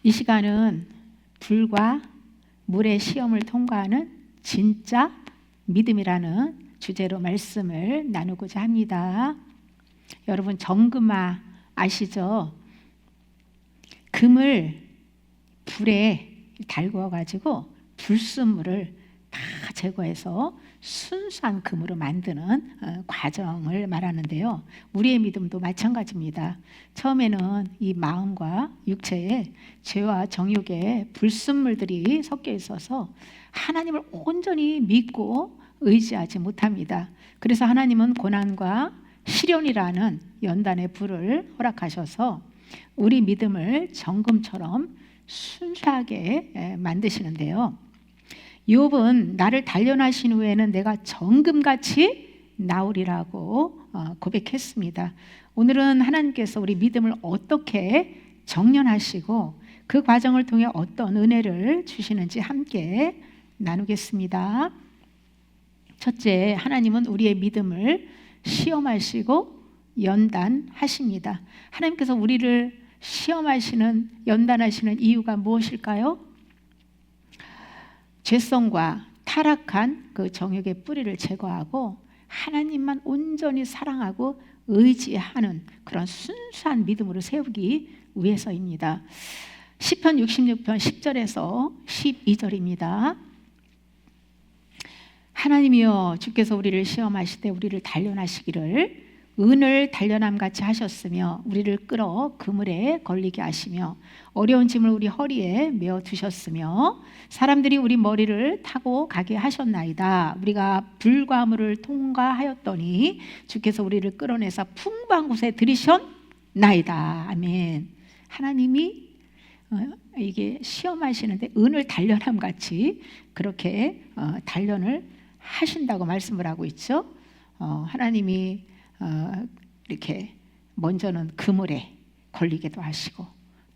이 시간은 불과 물의 시험을 통과하는 진짜 믿음이라는 주제로 말씀을 나누고자 합니다. 여러분 정금화 아시죠? 금을 불에 달구어 가지고 불순물을 다 제거해서 순수한 금으로 만드는 과정을 말하는데요. 우리의 믿음도 마찬가지입니다. 처음에는 이 마음과 육체에 죄와 정욕의 불순물들이 섞여 있어서 하나님을 온전히 믿고 의지하지 못합니다. 그래서 하나님은 고난과 시련이라는 연단의 불을 허락하셔서 우리 믿음을 정금처럼 순수하게 만드시는데요. 욥은 나를 단련하신 후에는 내가 정금같이 나으리라고 고백했습니다. 오늘은 하나님께서 우리 믿음을 어떻게 정련하시고 그 과정을 통해 어떤 은혜를 주시는지 함께 나누겠습니다. 첫째, 하나님은 우리의 믿음을 시험하시고 연단하십니다. 하나님께서 우리를 시험하시는, 연단하시는 이유가 무엇일까요? 죄성과 타락한 그 정욕의 뿌리를 제거하고 하나님만 온전히 사랑하고 의지하는 그런 순수한 믿음으로 세우기 위해서입니다. 시편 66편 10절에서 12절입니다. 하나님이여, 주께서 우리를 시험하실 때 우리를 단련하시기를 은을 단련함 같이 하셨으며 우리를 끌어 그물에 걸리게 하시며 어려운 짐을 우리 허리에 메어 두셨으며 사람들이 우리 머리를 타고 가게 하셨나이다. 우리가 불과 물을 통과하였더니 주께서 우리를 끌어내사 풍부한 곳에 들이셨나이다. 아멘. 하나님이 이게 시험하시는데 은을 단련함 같이 그렇게 단련을 하신다고 말씀을 하고 있죠. 하나님이 이렇게 먼저는 그물에 걸리게도 하시고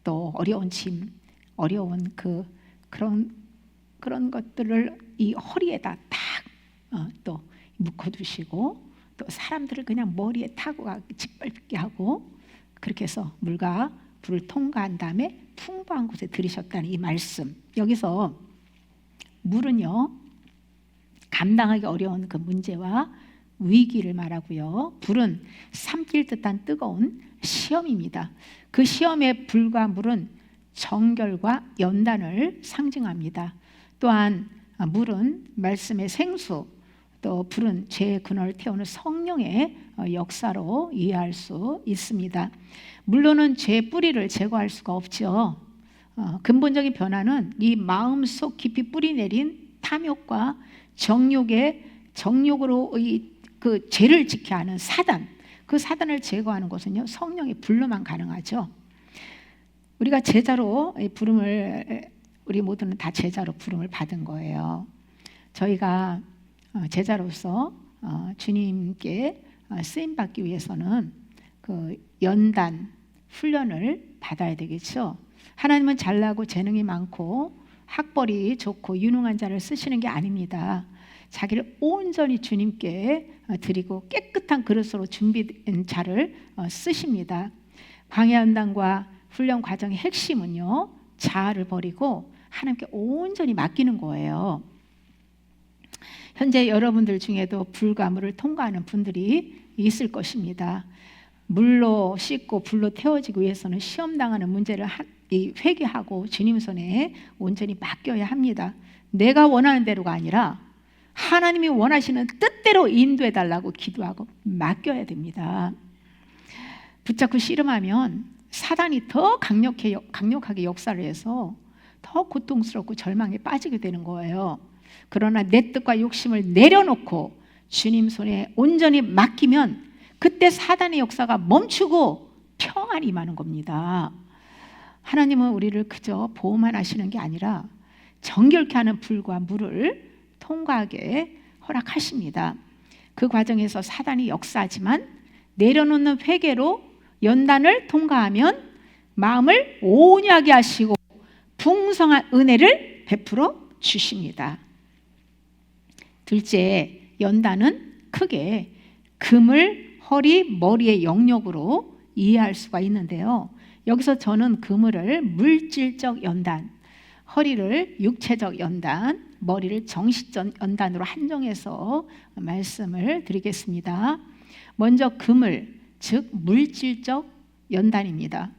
또 어려운 짐, 어려운 그런 것들을 이 허리에다 딱 또 묶어두시고 또 사람들을 그냥 머리에 타고 가게 짓밟게 하고 그렇게 해서 물과 불을 통과한 다음에 풍부한 곳에 들이셨다는 이 말씀. 여기서 물은요, 감당하기 어려운 그 문제와 위기를 말하고요. 불은 삼킬 듯한 뜨거운 시험입니다. 그 시험의 불과 물은 정결과 연단을 상징합니다. 또한 물은 말씀의 생수, 또 불은 죄의 근원을 태우는 성령의 역사로 이해할 수 있습니다. 물로는 죄의 뿌리를 제거할 수가 없죠. 근본적인 변화는 이 마음속 깊이 뿌리 내린 탐욕과 정욕으로 그 죄를 지켜야 하는 사단, 그 사단을 제거하는 것은요 성령의 불로만 가능하죠. 우리가 제자로 부름을, 우리 모두는 다 제자로 부름을 받은 거예요. 저희가 제자로서 주님께 쓰임 받기 위해서는 그 연단 훈련을 받아야 되겠죠. 하나님은 잘나고 재능이 많고 학벌이 좋고 유능한 자를 쓰시는 게 아닙니다. 자기를 온전히 주님께 드리고 깨끗한 그릇으로 준비된 자를 쓰십니다. 광야 연단과 훈련 과정의 핵심은요, 자아를 버리고 하나님께 온전히 맡기는 거예요. 현재 여러분들 중에도 불과 물을 통과하는 분들이 있을 것입니다. 물로 씻고 불로 태워지기 위해서는 시험당하는 문제를 회개하고 주님 손에 온전히 맡겨야 합니다. 내가 원하는 대로가 아니라 하나님이 원하시는 뜻대로 인도해달라고 기도하고 맡겨야 됩니다. 붙잡고 씨름하면 사단이 더 강력하게 역사를 해서 더 고통스럽고 절망에 빠지게 되는 거예요. 그러나 내 뜻과 욕심을 내려놓고 주님 손에 온전히 맡기면 그때 사단의 역사가 멈추고 평안이 임하는 겁니다. 하나님은 우리를 그저 보호만 하시는 게 아니라 정결케 하는 불과 물을 통과하게 허락하십니다. 그 과정에서 사단이 역사하지만 내려놓는 회개로 연단을 통과하면 마음을 온유하게 하시고 풍성한 은혜를 베풀어 주십니다. 둘째, 연단은 크게 금을 허리, 머리의 영역으로 이해할 수가 있는데요. 여기서 저는 그물을 물질적 연단, 허리를 육체적 연단, 머리를 정신적 연단으로 한정해서 말씀을 드리겠습니다. 먼저 그물, 즉 물질적 연단입니다.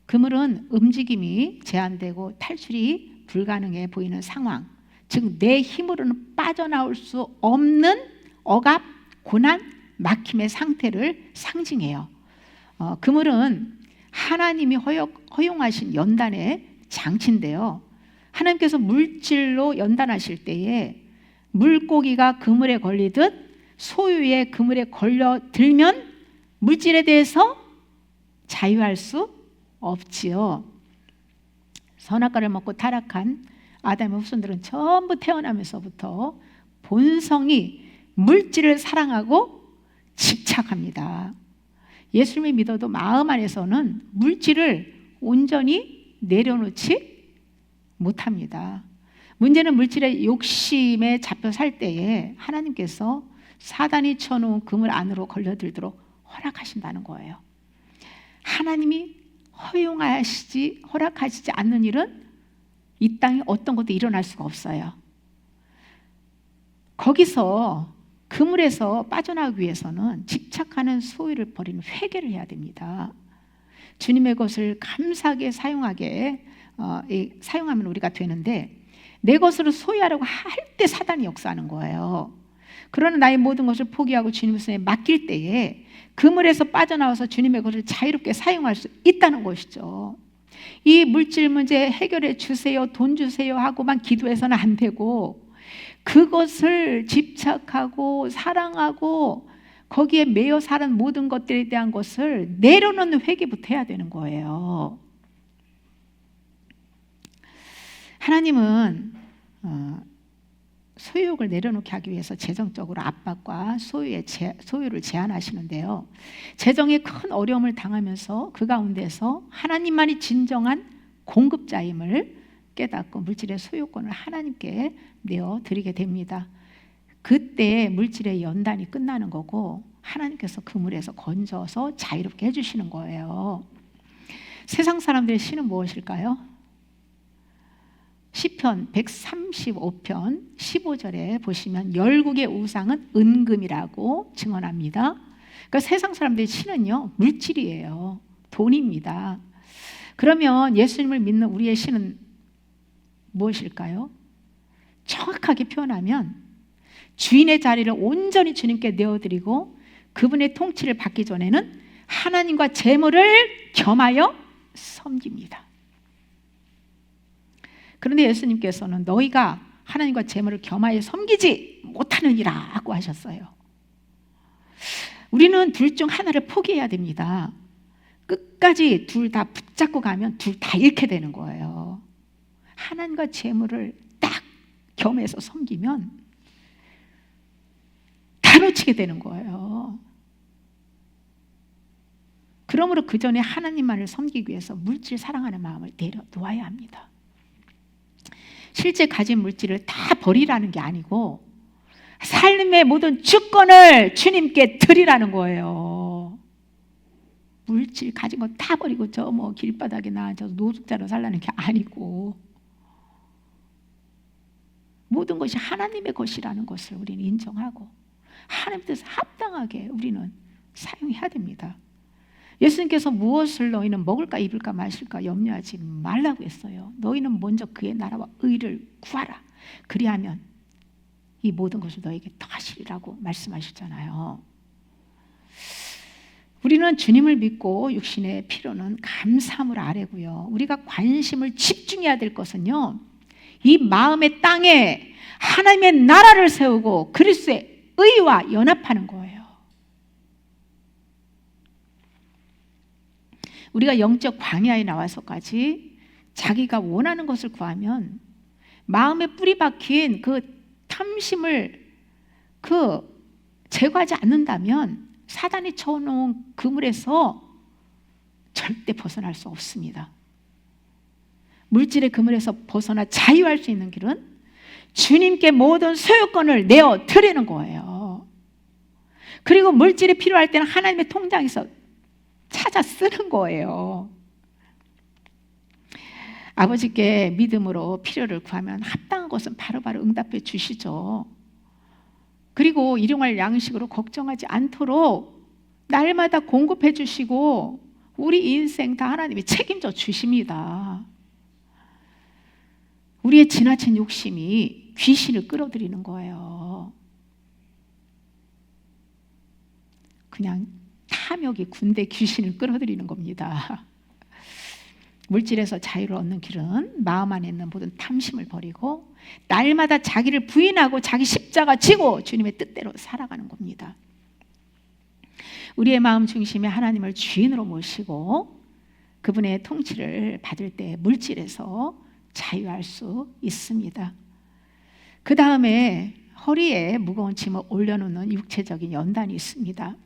그물은 움직임이 제한되고 탈출이 불가능해 보이는 상황, 즉 내 힘으로는 빠져나올 수 없는 억압, 고난, 막힘의 상태를 상징해요. 그물은 하나님이 허용하신 연단의 장치인데요, 하나님께서 물질로 연단하실 때에 물고기가 그물에 걸리듯 소유의 그물에 걸려들면 물질에 대해서 자유할 수 없지요. 선악과를 먹고 타락한 아담의 후손들은 전부 태어나면서부터 본성이 물질을 사랑하고 집착합니다. 예수님을 믿어도 마음 안에서는 물질을 온전히 내려놓지 못합니다. 문제는 물질의 욕심에 잡혀 살 때에 하나님께서 사단이 쳐놓은 그물 안으로 걸려들도록 허락하신다는 거예요. 하나님이 허락하시지 않는 일은 이 땅에 어떤 것도 일어날 수가 없어요. 거기서 그물에서 빠져나가기 위해서는 집착하는 소유를 버리는 회개를 해야 됩니다. 주님의 것을 감사하게 사용하면 우리가 되는데, 내 것으로 소유하려고 할 때 사단이 역사하는 거예요. 그러나 나의 모든 것을 포기하고 주님의 손에 맡길 때에 그물에서 빠져나와서 주님의 것을 자유롭게 사용할 수 있다는 것이죠. 이 물질 문제 해결해 주세요, 돈 주세요 하고만 기도해서는 안 되고, 그것을 집착하고 사랑하고 거기에 매여 사는 모든 것들에 대한 것을 내려놓는 회개부터 해야 되는 거예요. 하나님은 소유욕을 내려놓게 하기 위해서 재정적으로 압박과 소유를 제한하시는데요, 재정에 큰 어려움을 당하면서 그 가운데서 하나님만이 진정한 공급자임을 깨닫고 물질의 소유권을 하나님께 내어드리게 됩니다. 그때 물질의 연단이 끝나는 거고 하나님께서 그물에서 건져서 자유롭게 해주시는 거예요. 세상 사람들의 신은 무엇일까요? 시편 135편 15절에 보시면 열국의 우상은 은금이라고 증언합니다. 그러니까 세상 사람들의 신은요, 물질이에요. 돈입니다. 그러면 예수님을 믿는 우리의 신은 무엇일까요? 정확하게 표현하면 주인의 자리를 온전히 주님께 내어드리고 그분의 통치를 받기 전에는 하나님과 재물을 겸하여 섬깁니다. 그런데 예수님께서는 너희가 하나님과 재물을 겸하여 섬기지 못하느니라고 하셨어요. 우리는 둘 중 하나를 포기해야 됩니다. 끝까지 둘 다 붙잡고 가면 둘 다 잃게 되는 거예요. 하나님과 재물을 딱 겸해서 섬기면 다 놓치게 되는 거예요. 그러므로 그 전에 하나님만을 섬기기 위해서 물질 사랑하는 마음을 내려놓아야 합니다. 실제 가진 물질을 다 버리라는 게 아니고 삶의 모든 주권을 주님께 드리라는 거예요. 물질 가진 거 다 버리고 저 뭐 길바닥에 저 노숙자로 살라는 게 아니고 모든 것이 하나님의 것이라는 것을 우리는 인정하고 하나님 뜻에 합당하게 우리는 사용해야 됩니다. 예수님께서 무엇을 너희는 먹을까 입을까 마실까 염려하지 말라고 했어요. 너희는 먼저 그의 나라와 의를 구하라. 그리하면 이 모든 것을 너에게 더하시리라고 말씀하셨잖아요. 우리는 주님을 믿고 육신의 필요는 감사함을 아뢰고요, 우리가 관심을 집중해야 될 것은요, 이 마음의 땅에 하나님의 나라를 세우고 그리스도의 의와 연합하는 거예요. 우리가 영적 광야에 나와서까지 자기가 원하는 것을 구하면 마음에 뿌리 박힌 그 탐심을 제거하지 않는다면 사단이 쳐놓은 그물에서 절대 벗어날 수 없습니다. 물질의 그물에서 벗어나 자유할 수 있는 길은 주님께 모든 소유권을 내어 드리는 거예요. 그리고 물질이 필요할 때는 하나님의 통장에서 찾아 쓰는 거예요. 아버지께 믿음으로 필요를 구하면 합당한 것은 바로바로 응답해 주시죠. 그리고 일용할 양식으로 걱정하지 않도록 날마다 공급해 주시고 우리 인생 다 하나님이 책임져 주십니다. 우리의 지나친 욕심이 귀신을 끌어들이는 거예요. 그냥 탐욕이 군대 귀신을 끌어들이는 겁니다. 물질에서 자유를 얻는 길은 마음 안에 있는 모든 탐심을 버리고 날마다 자기를 부인하고 자기 십자가 지고 주님의 뜻대로 살아가는 겁니다. 우리의 마음 중심에 하나님을 주인으로 모시고 그분의 통치를 받을 때 물질에서 자유할 수 있습니다. 그 다음에 허리에 무거운 짐을 올려놓는 육체적인 연단이 있습니다.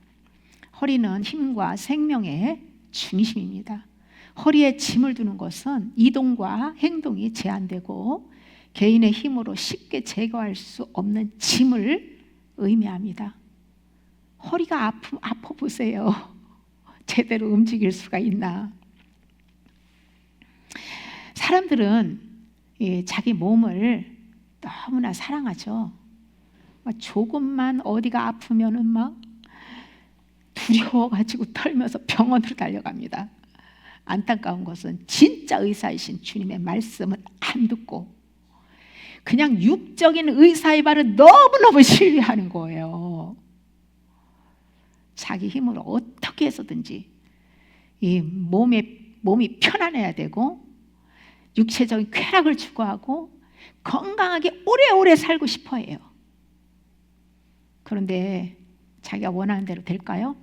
허리는 힘과 생명의 중심입니다. 허리에 짐을 두는 것은 이동과 행동이 제한되고 개인의 힘으로 쉽게 제거할 수 없는 짐을 의미합니다. 허리가 아파 보세요. 제대로 움직일 수가 있나? 사람들은 자기 몸을 너무나 사랑하죠. 조금만 어디가 아프면은 막 두려워가지고 떨면서 병원으로 달려갑니다. 안타까운 것은 진짜 의사이신 주님의 말씀은 안 듣고 그냥 육적인 의사의 말을 너무너무 신뢰하는 거예요. 자기 힘으로 어떻게 해서든지 이 몸이 편안해야 되고 육체적인 쾌락을 추구하고 건강하게 오래오래 살고 싶어 해요. 그런데 자기가 원하는 대로 될까요?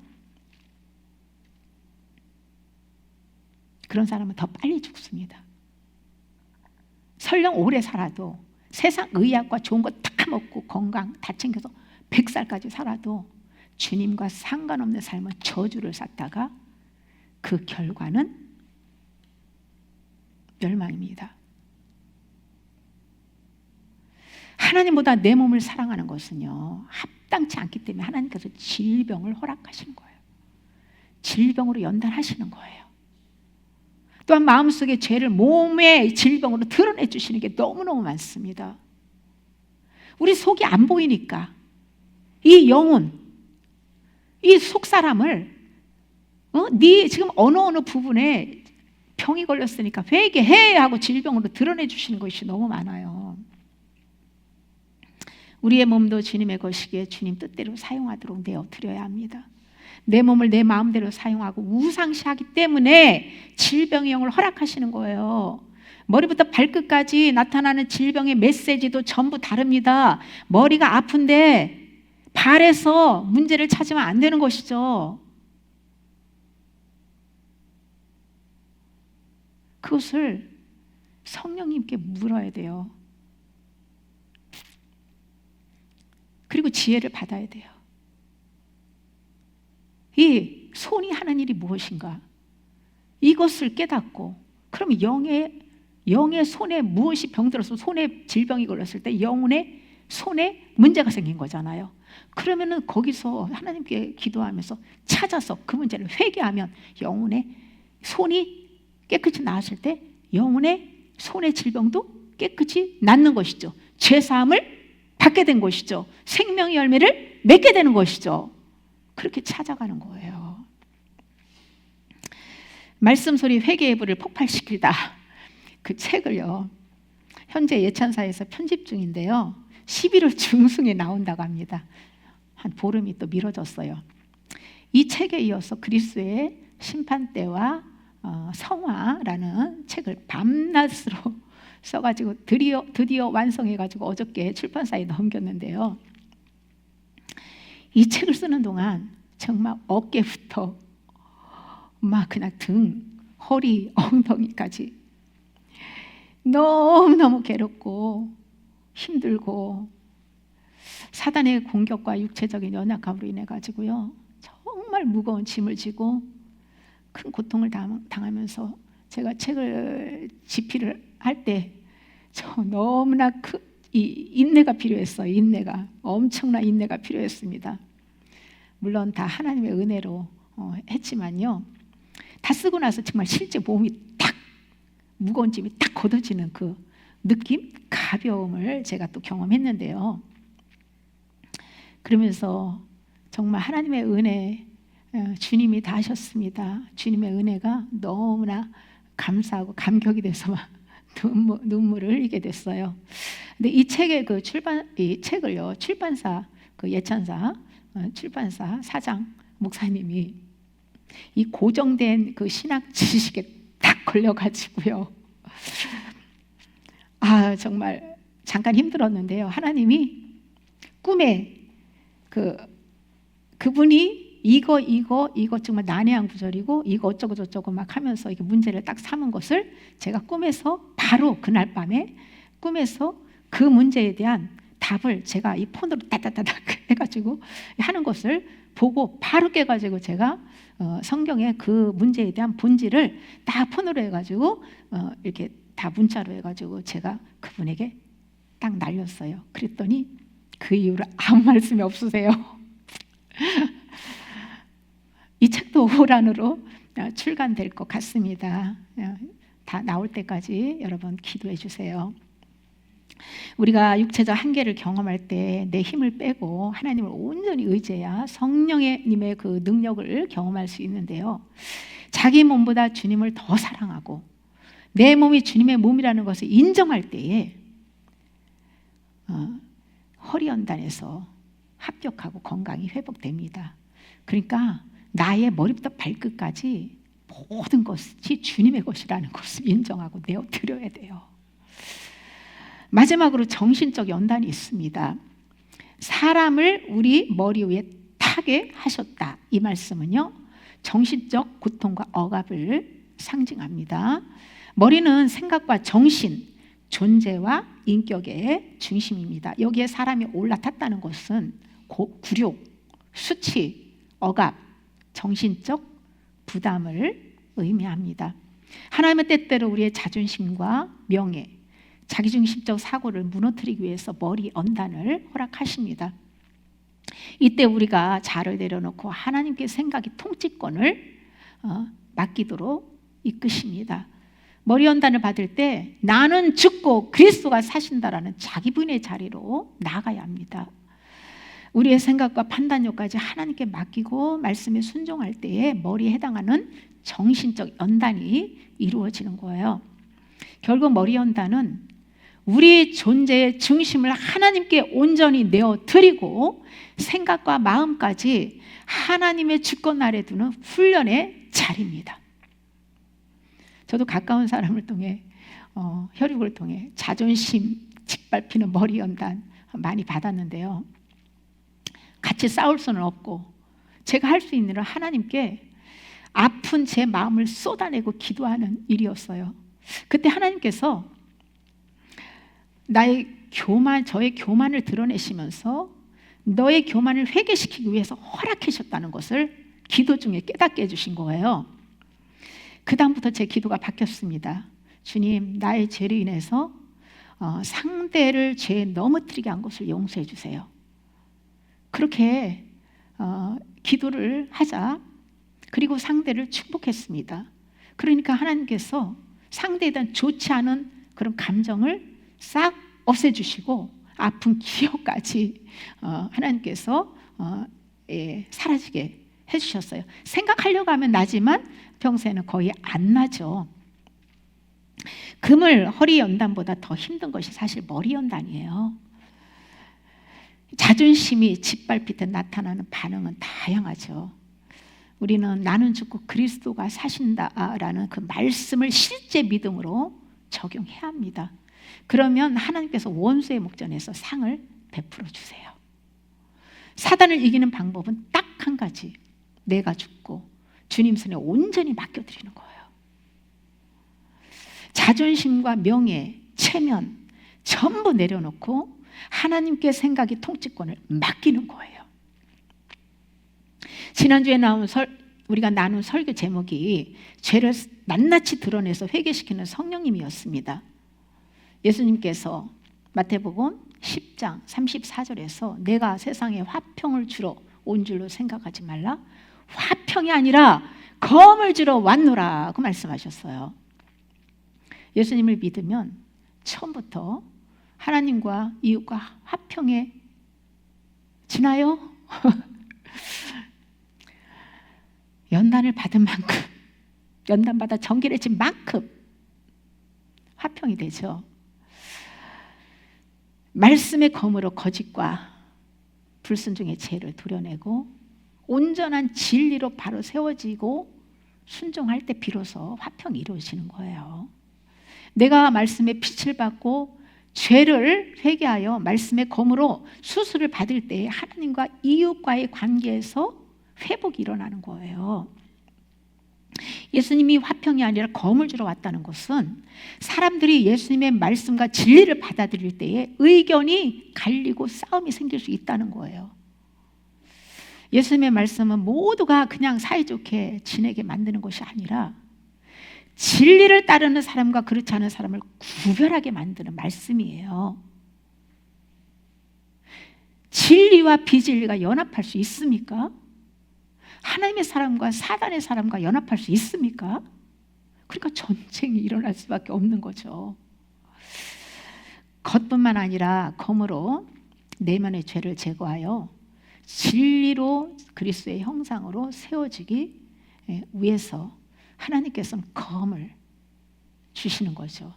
그런 사람은 더 빨리 죽습니다. 설령 오래 살아도 세상 의학과 좋은 거 다 먹고 건강 다 챙겨서 100살까지 살아도 주님과 상관없는 삶은 저주를 쌓다가 그 결과는 멸망입니다. 하나님보다 내 몸을 사랑하는 것은요 합당치 않기 때문에 하나님께서 질병을 허락하시는 거예요. 질병으로 연단하시는 거예요. 또한 마음속의 죄를 몸의 질병으로 드러내 주시는 게 너무너무 많습니다. 우리 속이 안 보이니까 이 영혼, 이 속사람을 네 지금 어느 부분에 병이 걸렸으니까 회개해 하고 질병으로 드러내 주시는 것이 너무 많아요. 우리의 몸도 주님의 것이기에 주님 뜻대로 사용하도록 내어드려야 합니다. 내 몸을 내 마음대로 사용하고 우상시하기 때문에 질병의 영을 허락하시는 거예요. 머리부터 발끝까지 나타나는 질병의 메시지도 전부 다릅니다. 머리가 아픈데 발에서 문제를 찾으면 안 되는 것이죠. 그것을 성령님께 물어야 돼요. 그리고 지혜를 받아야 돼요. 이 손이 하는 일이 무엇인가? 이것을 깨닫고 그럼 영의 손에 무엇이 병들어서 손에 질병이 걸렸을 때 영혼의 손에 문제가 생긴 거잖아요. 그러면은 거기서 하나님께 기도하면서 찾아서 그 문제를 회개하면 영혼의 손이 깨끗이 나았을 때 영혼의 손의 질병도 깨끗이 낫는 것이죠. 죄사함을 받게 된 것이죠. 생명의 열매를 맺게 되는 것이죠. 그렇게 찾아가는 거예요. 말씀소리 회개의 불을 폭발시키다. 그 책을요 현재 예찬사에서 편집 중인데요 11월 중순에 나온다고 합니다. 한 보름이 또 미뤄졌어요. 이 책에 이어서 그리스도의 심판대와 성화라는 책을 밤낮으로 써가지고 드디어 완성해가지고 어저께 출판사에 넘겼는데요. 이 책을 쓰는 동안 정말 어깨부터 막 그냥 등, 허리, 엉덩이까지 너무너무 괴롭고 힘들고 사단의 공격과 육체적인 연약함으로 인해 가지고요 정말 무거운 짐을 지고 큰 고통을 당하면서 제가 책을 집필을 할 때 저 너무나 이 인내가 필요했어요. 인내가 엄청난 인내가 필요했습니다. 물론 다 하나님의 은혜로 했지만요 다 쓰고 나서 정말 실제 몸이 탁 무거운 짐이 딱 걷어지는 그 느낌, 가벼움을 제가 또 경험했는데요. 그러면서 정말 하나님의 은혜, 주님이 다 하셨습니다. 주님의 은혜가 너무나 감사하고 감격이 돼서 막 눈물을 흘리게 됐어요. 근데 이 책의 이 책을요, 출판사 예찬사 출판사 사장 목사님이 이 고정된 그 신학 지식에 딱 걸려가지고요. 정말 잠깐 힘들었는데요. 하나님이 꿈에 그분이 이거 정말 난해한 구절이고 이거 어쩌고 저쩌고 막 하면서 이게 문제를 딱 삼은 것을 제가 꿈에서 바로 그날 밤에 꿈에서 그 문제에 대한 답을 제가 이 폰으로 따다다닥 해가지고 하는 것을 보고 바로 깨가지고 제가 성경의 그 문제에 대한 본질을 다 폰으로 해가지고 이렇게 다 문자로 해가지고 제가 그분에게 딱 날렸어요. 그랬더니 그 이후로 아무 말씀이 없으세요. 이 책도 호란으로 출간될 것 같습니다. 다 나올 때까지 여러분 기도해 주세요. 우리가 육체적 한계를 경험할 때 내 힘을 빼고 하나님을 온전히 의지해야 성령님의 그 능력을 경험할 수 있는데요. 자기 몸보다 주님을 더 사랑하고 내 몸이 주님의 몸이라는 것을 인정할 때에 허리연단에서 합격하고 건강이 회복됩니다. 그러니까 나의 머리부터 발끝까지 모든 것이 주님의 것이라는 것을 인정하고 내어드려야 돼요. 마지막으로 정신적 연단이 있습니다. 사람을 우리 머리 위에 타게 하셨다. 이 말씀은요, 정신적 고통과 억압을 상징합니다. 머리는 생각과 정신, 존재와 인격의 중심입니다. 여기에 사람이 올라탔다는 것은 굴욕, 수치, 억압, 정신적 부담을 의미합니다. 하나님은 때때로 우리의 자존심과 명예, 자기중심적 사고를 무너뜨리기 위해서 머리 연단을 허락하십니다. 이때 우리가 자를 내려놓고 하나님께 생각의 통치권을 맡기도록 이끄십니다. 머리 연단을 받을 때 나는 죽고 그리스도가 사신다라는 자기 부인의 자리로 나가야 합니다. 우리의 생각과 판단력까지 하나님께 맡기고 말씀에 순종할 때에 머리에 해당하는 정신적 연단이 이루어지는 거예요. 결국 머리 연단은 우리 존재의 중심을 하나님께 온전히 내어드리고 생각과 마음까지 하나님의 주권 아래 두는 훈련의 자리입니다. 저도 가까운 사람을 통해 혈육을 통해 자존심 짓밟히는 머리 연단 많이 받았는데요. 같이 싸울 수는 없고 제가 할 수 있는 일은 하나님께 아픈 제 마음을 쏟아내고 기도하는 일이었어요. 그때 하나님께서 저의 교만을 드러내시면서 너의 교만을 회개시키기 위해서 허락하셨다는 것을 기도 중에 깨닫게 해주신 거예요. 그 다음부터 제 기도가 바뀌었습니다. 주님, 나의 죄로 인해서 상대를 죄에 넘어뜨리게 한 것을 용서해 주세요. 그렇게 기도를 하자. 그리고 상대를 축복했습니다. 그러니까 하나님께서 상대에 대한 좋지 않은 그런 감정을 싹 없애주시고 아픈 기억까지 하나님께서 사라지게 해주셨어요. 생각하려고 하면 나지만 평소에는 거의 안 나죠. 그물 허리 연단보다 더 힘든 것이 사실 머리 연단이에요. 자존심이 짓밟힐 때 나타나는 반응은 다양하죠. 우리는 나는 죽고 그리스도가 사신다라는 그 말씀을 실제 믿음으로 적용해야 합니다. 그러면 하나님께서 원수의 목전에서 상을 베풀어 주세요. 사단을 이기는 방법은 딱 한 가지, 내가 죽고 주님 손에 온전히 맡겨드리는 거예요. 자존심과 명예, 체면 전부 내려놓고 하나님께 통치권을 맡기는 거예요. 지난주에 우리가 나눈 설교 제목이 죄를 낱낱이 드러내서 회개시키는 성령님이었습니다. 예수님께서 마태복음 10장 34절에서 내가 세상에 화평을 주러 온 줄로 생각하지 말라. 화평이 아니라 검을 주러 왔노라고 말씀하셨어요. 예수님을 믿으면 처음부터 하나님과 이웃과 화평에 지나요. 연단을 받은 만큼, 연단받아 정결해진 만큼 화평이 되죠. 말씀의 검으로 거짓과 불순종의 죄를 도려내고 온전한 진리로 바로 세워지고 순종할 때 비로소 화평이 이루어지는 거예요. 내가 말씀의 빛을 받고 죄를 회개하여 말씀의 검으로 수술을 받을 때 하나님과 이웃과의 관계에서 회복이 일어나는 거예요. 예수님이 화평이 아니라 검을 주러 왔다는 것은 사람들이 예수님의 말씀과 진리를 받아들일 때에 의견이 갈리고 싸움이 생길 수 있다는 거예요. 예수님의 말씀은 모두가 그냥 사이좋게 지내게 만드는 것이 아니라 진리를 따르는 사람과 그렇지 않은 사람을 구별하게 만드는 말씀이에요. 진리와 비진리가 연합할 수 있습니까? 하나님의 사람과 사단의 사람과 연합할 수 있습니까? 그러니까 전쟁이 일어날 수밖에 없는 거죠. 겉뿐만 아니라 검으로 내면의 죄를 제거하여 진리로 그리스도의 형상으로 세워지기 위해서 하나님께서는 검을 주시는 거죠.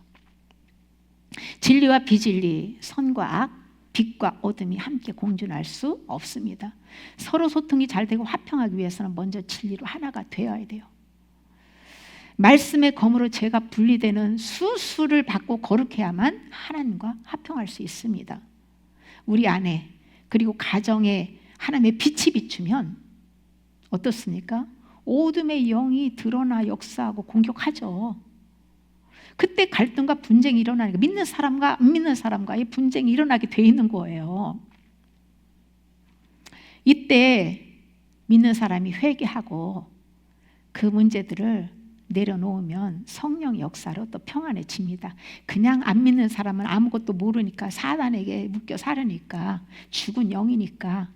진리와 비진리, 선과 악, 빛과 어둠이 함께 공존할 수 없습니다. 서로 소통이 잘 되고 화평하기 위해서는 먼저 진리로 하나가 되어야 돼요. 말씀의 검으로 죄가 분리되는 수술을 받고 거룩해야만 하나님과 화평할 수 있습니다. 우리 안에 그리고 가정에 하나님의 빛이 비추면 어떻습니까? 어둠의 영이 드러나 역사하고 공격하죠. 그때 갈등과 분쟁이 일어나니까 믿는 사람과 안 믿는 사람과의 분쟁이 일어나게 돼 있는 거예요. 이때 믿는 사람이 회개하고 그 문제들을 내려놓으면 성령의 역사로 또 평안해집니다. 그냥 안 믿는 사람은 아무것도 모르니까 사단에게 묶여 살으니까 죽은 영이니까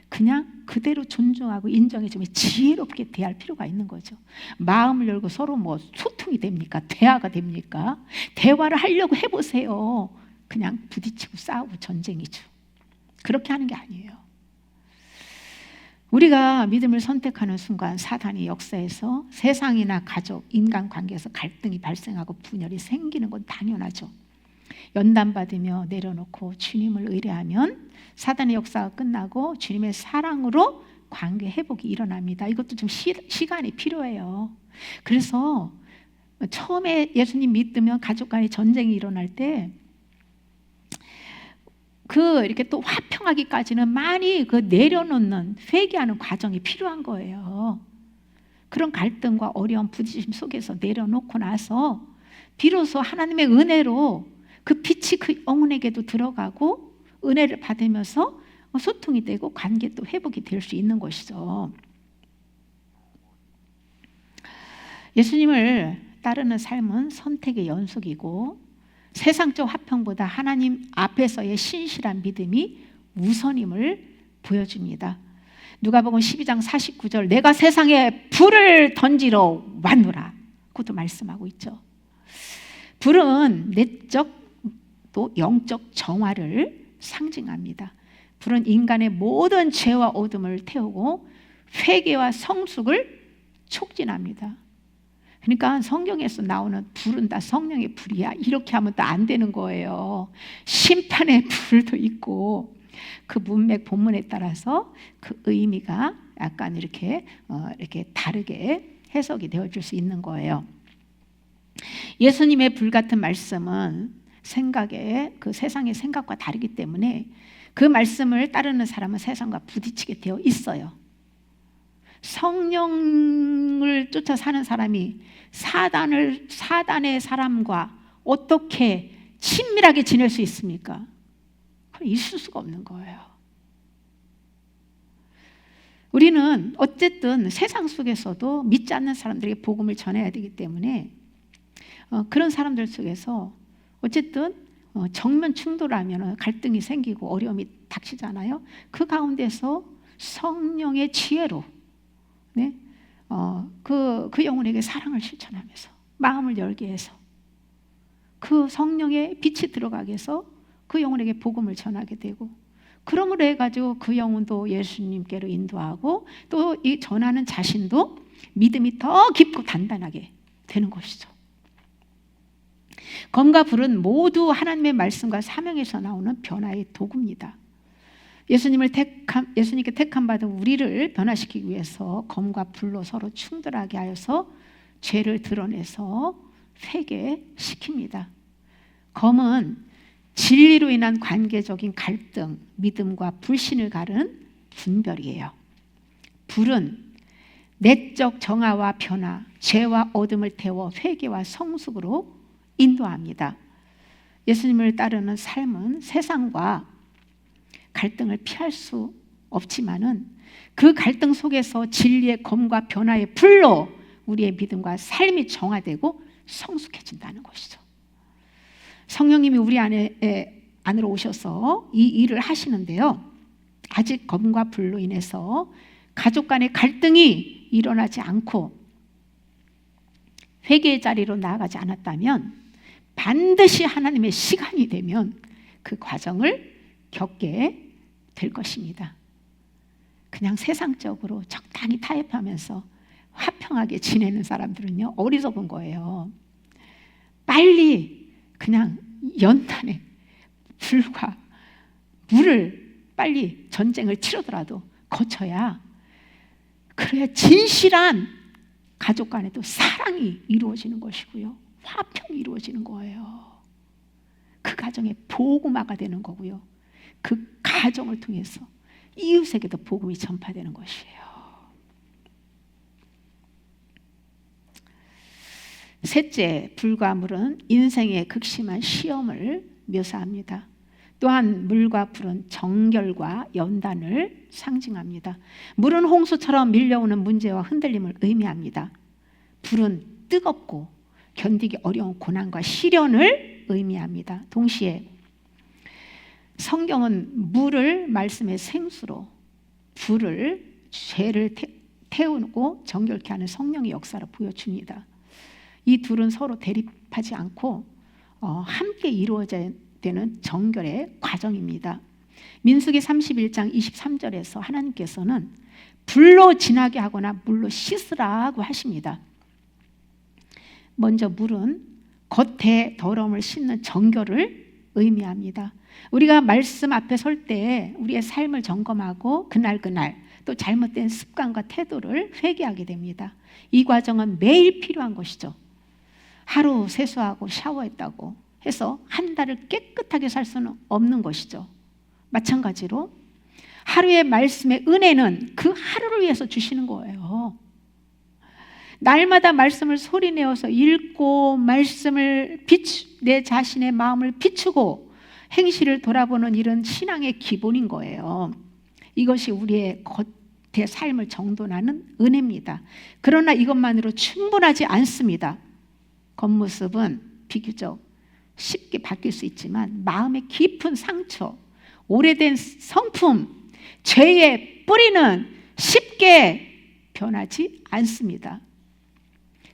그냥 그대로 존중하고 인정해주면 지혜롭게 대할 필요가 있는 거죠. 마음을 열고 서로 뭐 소통이 됩니까? 대화가 됩니까? 대화를 하려고 해보세요. 그냥 부딪히고 싸우고 전쟁이죠. 그렇게 하는 게 아니에요. 우리가 믿음을 선택하는 순간 사단이 역사에서 세상이나 가족, 인간관계에서 갈등이 발생하고 분열이 생기는 건 당연하죠. 연단받으며 내려놓고 주님을 의뢰하면 사단의 역사가 끝나고 주님의 사랑으로 관계 회복이 일어납니다. 이것도 좀 시간이 필요해요. 그래서 처음에 예수님 믿으면 가족 간의 전쟁이 일어날 때 이렇게 또 화평하기까지는 많이 내려놓는 회개하는 과정이 필요한 거예요. 그런 갈등과 어려움, 부딪힘 속에서 내려놓고 나서 비로소 하나님의 은혜로 그 빛이 그 영혼에게도 들어가고 은혜를 받으면서 소통이 되고 관계도 회복이 될 수 있는 것이죠. 예수님을 따르는 삶은 선택의 연속이고 세상적 화평보다 하나님 앞에서의 신실한 믿음이 우선임을 보여줍니다. 누가복음 12장 49절 내가 세상에 불을 던지러 왔노라 그것도 말씀하고 있죠. 불은 내적 또 영적 정화를 상징합니다. 불은 인간의 모든 죄와 어둠을 태우고 회개와 성숙을 촉진합니다. 그러니까 성경에서 나오는 불은 다 성령의 불이야 이렇게 하면 또 안 되는 거예요. 심판의 불도 있고 그 문맥 본문에 따라서 그 의미가 약간 이렇게 다르게 해석이 되어질 수 있는 거예요. 예수님의 불 같은 말씀은 그 세상의 생각과 다르기 때문에 그 말씀을 따르는 사람은 세상과 부딪히게 되어 있어요. 성령을 쫓아 사는 사람이 사단의 사람과 어떻게 친밀하게 지낼 수 있습니까? 있을 수가 없는 거예요. 우리는 어쨌든 세상 속에서도 믿지 않는 사람들에게 복음을 전해야 되기 때문에 그런 사람들 속에서 어쨌든 정면 충돌하면 갈등이 생기고 어려움이 닥치잖아요. 그 가운데서 성령의 지혜로 그 영혼에게 사랑을 실천하면서 마음을 열게 해서 그 성령의 빛이 들어가게 해서 그 영혼에게 복음을 전하게 되고, 그러므로 해가지고 그 영혼도 예수님께로 인도하고 또 이 전하는 자신도 믿음이 더 깊고 단단하게 되는 것이죠. 검과 불은 모두 하나님의 말씀과 사명에서 나오는 변화의 도구입니다. 예수님께 택함 받은 우리를 변화시키기 위해서 검과 불로 서로 충돌하게 하여서 죄를 드러내서 회개시킵니다. 검은 진리로 인한 관계적인 갈등, 믿음과 불신을 가른 분별이에요. 불은 내적 정화와 변화, 죄와 어둠을 태워 회개와 성숙으로 인도합니다. 예수님을 따르는 삶은 세상과 갈등을 피할 수 없지만은 그 갈등 속에서 진리의 검과 변화의 불로 우리의 믿음과 삶이 정화되고 성숙해진다는 것이죠. 성령님이 우리 안으로 오셔서 이 일을 하시는데요, 아직 검과 불로 인해서 가족 간의 갈등이 일어나지 않고 회개의 자리로 나아가지 않았다면 반드시 하나님의 시간이 되면 그 과정을 겪게 될 것입니다. 그냥 세상적으로 적당히 타협하면서 화평하게 지내는 사람들은요, 어리석은 거예요. 빨리 그냥 연단에 불과 물을 빨리 전쟁을 치르더라도 거쳐야, 그래야 진실한 가족 간에도 사랑이 이루어지는 것이고요, 화평이 이루어지는 거예요. 그 가정에 복음화가 되는 거고요, 그 가정을 통해서 이웃에게도 복음이 전파되는 것이에요. 셋째, 불과 물은 인생의 극심한 시험을 묘사합니다. 또한 물과 불은 정결과 연단을 상징합니다. 물은 홍수처럼 밀려오는 문제와 흔들림을 의미합니다. 불은 뜨겁고 견디기 어려운 고난과 시련을 의미합니다. 동시에 성경은 물을 말씀의 생수로, 불을 죄를 태우고 정결케 하는 성령의 역사로 보여줍니다. 이 둘은 서로 대립하지 않고 함께 이루어져야 되는 정결의 과정입니다. 민수기 31장 23절에서 하나님께서는 불로 지나게 하거나 물로 씻으라고 하십니다. 먼저 물은 겉에 더러움을 씻는 정결을 의미합니다. 우리가 말씀 앞에 설 때 우리의 삶을 점검하고 그날 또 잘못된 습관과 태도를 회개하게 됩니다. 이 과정은 매일 필요한 것이죠. 하루 세수하고 샤워했다고 해서 한 달을 깨끗하게 살 수는 없는 것이죠. 마찬가지로 하루의 말씀의 은혜는 그 하루를 위해서 주시는 거예요. 날마다 말씀을 소리내어서 읽고 말씀을 내 자신의 마음을 비추고 행실을 돌아보는 일은 신앙의 기본인 거예요. 이것이 우리의 겉의 삶을 정돈하는 은혜입니다. 그러나 이것만으로 충분하지 않습니다. 겉모습은 비교적 쉽게 바뀔 수 있지만 마음의 깊은 상처, 오래된 성품, 죄의 뿌리는 쉽게 변하지 않습니다.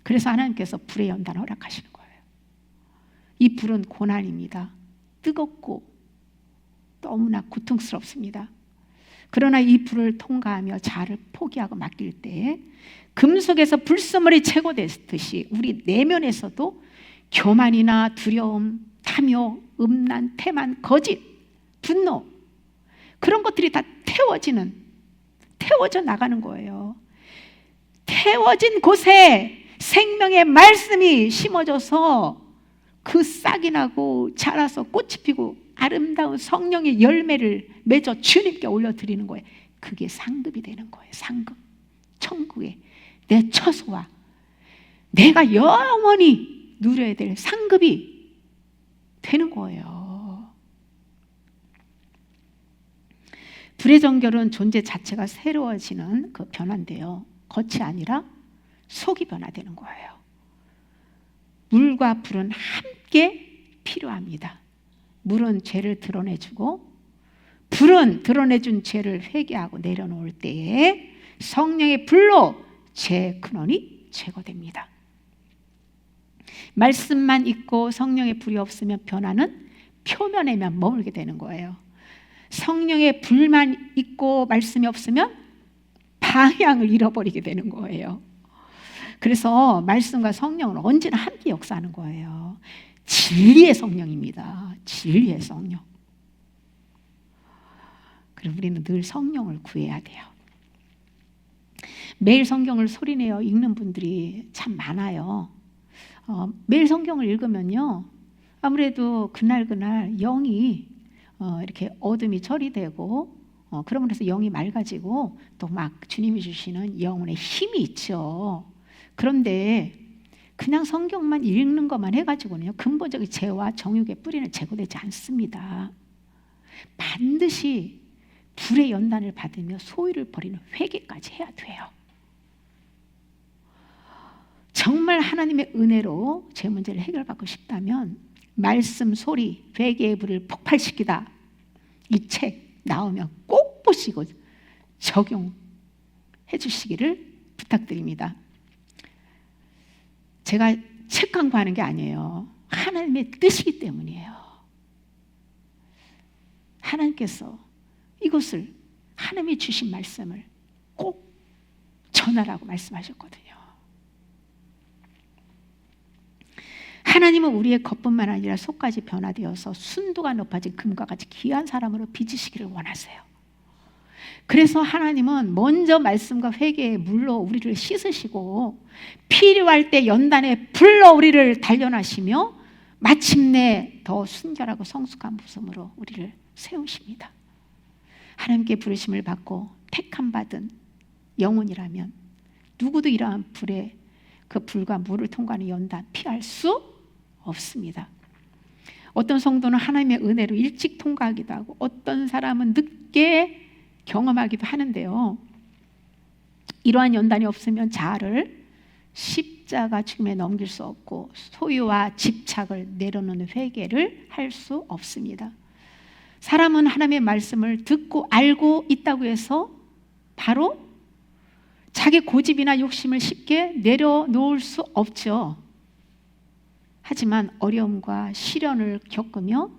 그래서 하나님께서 불의 연단을 허락하시는 거예요. 이 불은 고난입니다. 뜨겁고 너무나 고통스럽습니다. 그러나 이 불을 통과하며 자아를 포기하고 맡길 때 금속에서 불순물이 제거됐듯이 우리 내면에서도 교만이나 두려움, 탐욕, 음란, 태만, 거짓, 분노, 그런 것들이 다 태워져 나가는 거예요. 태워진 곳에 생명의 말씀이 심어져서 그 싹이 나고 자라서 꽃이 피고 아름다운 성령의 열매를 맺어 주님께 올려드리는 거예요. 그게 상급이 되는 거예요. 상급. 천국에 내 처소와 내가 영원히 누려야 될 상급이 되는 거예요. 불의 정결은 존재 자체가 새로워지는 그 변화인데요, 겉이 아니라 속이 변화되는 거예요. 물과 불은 함께 필요합니다. 물은 죄를 드러내주고 불은 드러내준 죄를 회개하고 내려놓을 때에 성령의 불로 죄의 근원이 제거됩니다. 말씀만 있고 성령의 불이 없으면 변화는 표면에만 머물게 되는 거예요. 성령의 불만 있고 말씀이 없으면 방향을 잃어버리게 되는 거예요. 그래서 말씀과 성령은 언제나 함께 역사하는 거예요. 진리의 성령입니다. 진리의 성령. 그리고 우리는 늘 성령을 구해야 돼요. 매일 성경을 소리내어 읽는 분들이 참 많아요. 매일 성경을 읽으면요, 아무래도 그날 영이 이렇게 어둠이 처리되고, 그러면서 영이 맑아지고 또 막 주님이 주시는 영혼의 힘이 있죠. 그런데 그냥 성경만 읽는 것만 해가지고는요, 근본적인 죄와 정욕의 뿌리는 제거되지 않습니다. 반드시 불의 연단을 받으며 소유를 버리는 회개까지 해야 돼요. 정말 하나님의 은혜로 제 문제를 해결받고 싶다면 말씀, 소리, 회개의 불을 폭발시키다, 이 책 나오면 꼭 보시고 적용해 주시기를 부탁드립니다. 제가 책 광고하는 게 아니에요. 하나님의 뜻이기 때문이에요. 하나님께서 이것을, 하나님이 주신 말씀을 꼭 전하라고 말씀하셨거든요. 하나님은 우리의 겉뿐만 아니라 속까지 변화되어서 순도가 높아진 금과 같이 귀한 사람으로 빚으시기를 원하세요. 그래서 하나님은 먼저 말씀과 회개의 물로 우리를 씻으시고 필요할 때 연단에 불러 우리를 단련하시며 마침내 더 순결하고 성숙한 모습으로 우리를 세우십니다. 하나님께 부르심을 받고 택함 받은 영혼이라면 누구도 이러한 불에, 그 불과 물을 통과하는 연단 피할 수 없습니다. 어떤 성도는 하나님의 은혜로 일찍 통과하기도 하고 어떤 사람은 늦게 경험하기도 하는데요, 이러한 연단이 없으면 자아를 십자가 죽음에 넘길 수 없고 소유와 집착을 내려놓는 회개를 할 수 없습니다. 사람은 하나님의 말씀을 듣고 알고 있다고 해서 바로 자기 고집이나 욕심을 쉽게 내려놓을 수 없죠. 하지만 어려움과 시련을 겪으며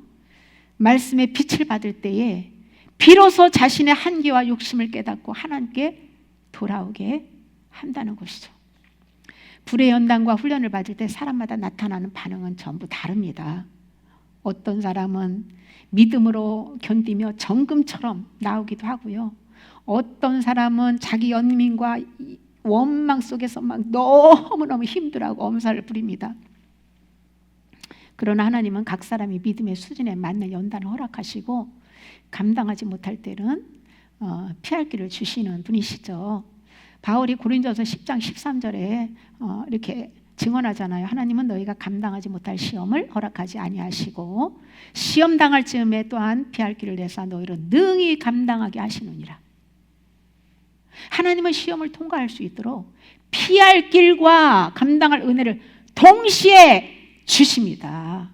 말씀의 빛을 받을 때에 비로소 자신의 한계와 욕심을 깨닫고 하나님께 돌아오게 한다는 것이죠. 불의 연단과 훈련을 받을 때 사람마다 나타나는 반응은 전부 다릅니다. 어떤 사람은 믿음으로 견디며 정금처럼 나오기도 하고요, 어떤 사람은 자기 연민과 원망 속에서 막 너무너무 힘들어하고 엄살을 부립니다. 그러나 하나님은 각 사람이 믿음의 수준에 맞는 연단을 허락하시고 감당하지 못할 때는 피할 길을 주시는 분이시죠. 바울이 고린도서 10장 13절에 이렇게 증언하잖아요. 하나님은 너희가 감당하지 못할 시험을 허락하지 아니하시고 시험 당할 즈음에 또한 피할 길을 내사 너희를 능히 감당하게 하시느니라. 하나님은 시험을 통과할 수 있도록 피할 길과 감당할 은혜를 동시에 주십니다.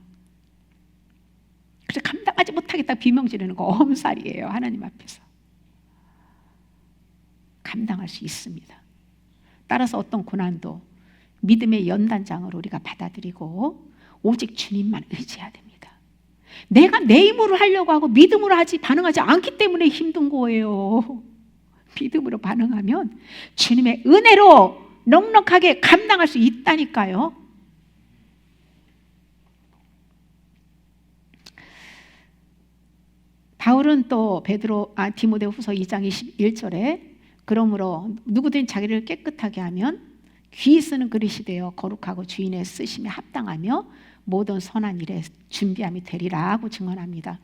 그래서 감당하지 못하겠다 비명 지르는 거 엄살이에요. 하나님 앞에서 감당할 수 있습니다. 따라서 어떤 고난도 믿음의 연단장으로 우리가 받아들이고 오직 주님만 의지해야 됩니다. 내가 내 힘으로 하려고 하고 믿음으로 반응하지 않기 때문에 힘든 거예요. 믿음으로 반응하면 주님의 은혜로 넉넉하게 감당할 수 있다니까요. 바울은 또 디모데후서 2장 21절에 그러므로 누구든 자기를 깨끗하게 하면 귀 쓰는 그릇이 되어 거룩하고 주인의 쓰심에 합당하며 모든 선한 일에 준비함이 되리라고 증언합니다.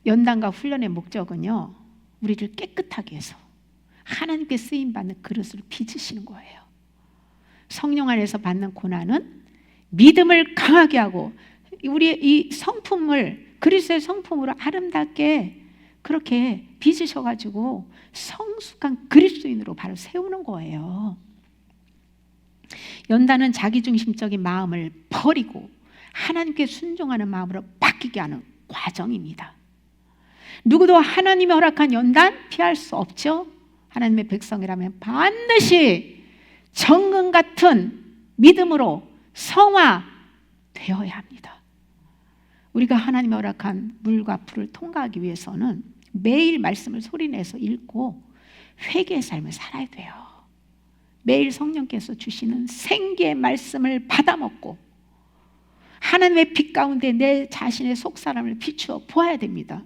연단과 훈련의 목적은요, 우리를 깨끗하게 해서 하나님께 쓰임받는 그릇으로 빚으시는 거예요. 성령 안에서 받는 고난은 믿음을 강하게 하고 우리의 이 성품을 그리스도의 성품으로 아름답게 그렇게 빚으셔가지고 성숙한 그리스도인으로 바로 세우는 거예요. 연단은 자기중심적인 마음을 버리고 하나님께 순종하는 마음으로 바뀌게 하는 과정입니다. 누구도 하나님이 허락한 연단 피할 수 없죠. 하나님의 백성이라면 반드시 정금 같은 믿음으로 성화되어야 합니다. 우리가 하나님의 허락한 물과 불을 통과하기 위해서는 매일 말씀을 소리내서 읽고 회개의 삶을 살아야 돼요. 매일 성령께서 주시는 생기의 말씀을 받아먹고 하나님의 빛 가운데 내 자신의 속사람을 비추어 보아야 됩니다.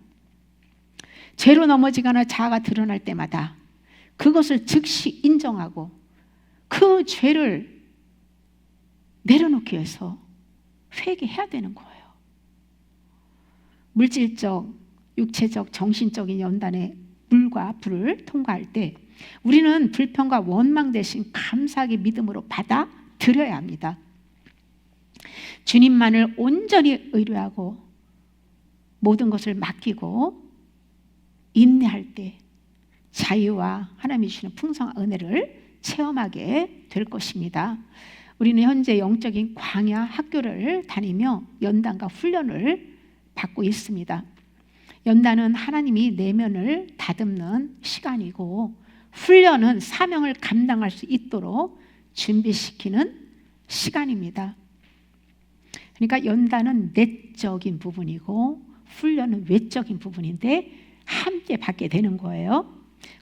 죄로 넘어지거나 자아가 드러날 때마다 그것을 즉시 인정하고 그 죄를 내려놓기 위해서 회개해야 되는 거예요. 물질적, 육체적, 정신적인 연단의 물과 불을 통과할 때 우리는 불평과 원망 대신 감사하게 믿음으로 받아들여야 합니다. 주님만을 온전히 의뢰하고 모든 것을 맡기고 인내할 때 자유와 하나님이 주시는 풍성한 은혜를 체험하게 될 것입니다. 우리는 현재 영적인 광야 학교를 다니며 연단과 훈련을 받고 있습니다. 연단은 하나님이 내면을 다듬는 시간이고 훈련은 사명을 감당할 수 있도록 준비시키는 시간입니다. 그러니까 연단은 내적인 부분이고 훈련은 외적인 부분인데 함께 받게 되는 거예요.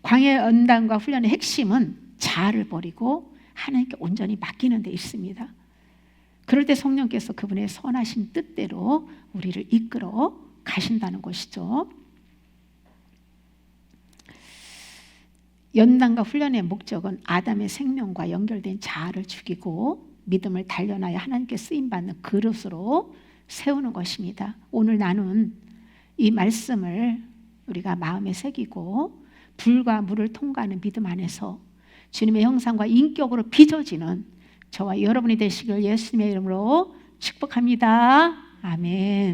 광야의 연단과 훈련의 핵심은 자아를 버리고 하나님께 온전히 맡기는 데 있습니다. 그럴 때 성령께서 그분의 선하신 뜻대로 우리를 이끌어 가신다는 것이죠. 연단과 훈련의 목적은 아담의 생명과 연결된 자아를 죽이고 믿음을 단련하여 하나님께 쓰임받는 그릇으로 세우는 것입니다. 오늘 나눈 이 말씀을 우리가 마음에 새기고 불과 물을 통과하는 믿음 안에서 주님의 형상과 인격으로 빚어지는 저와 여러분이 되시길 예수님의 이름으로 축복합니다. 아멘.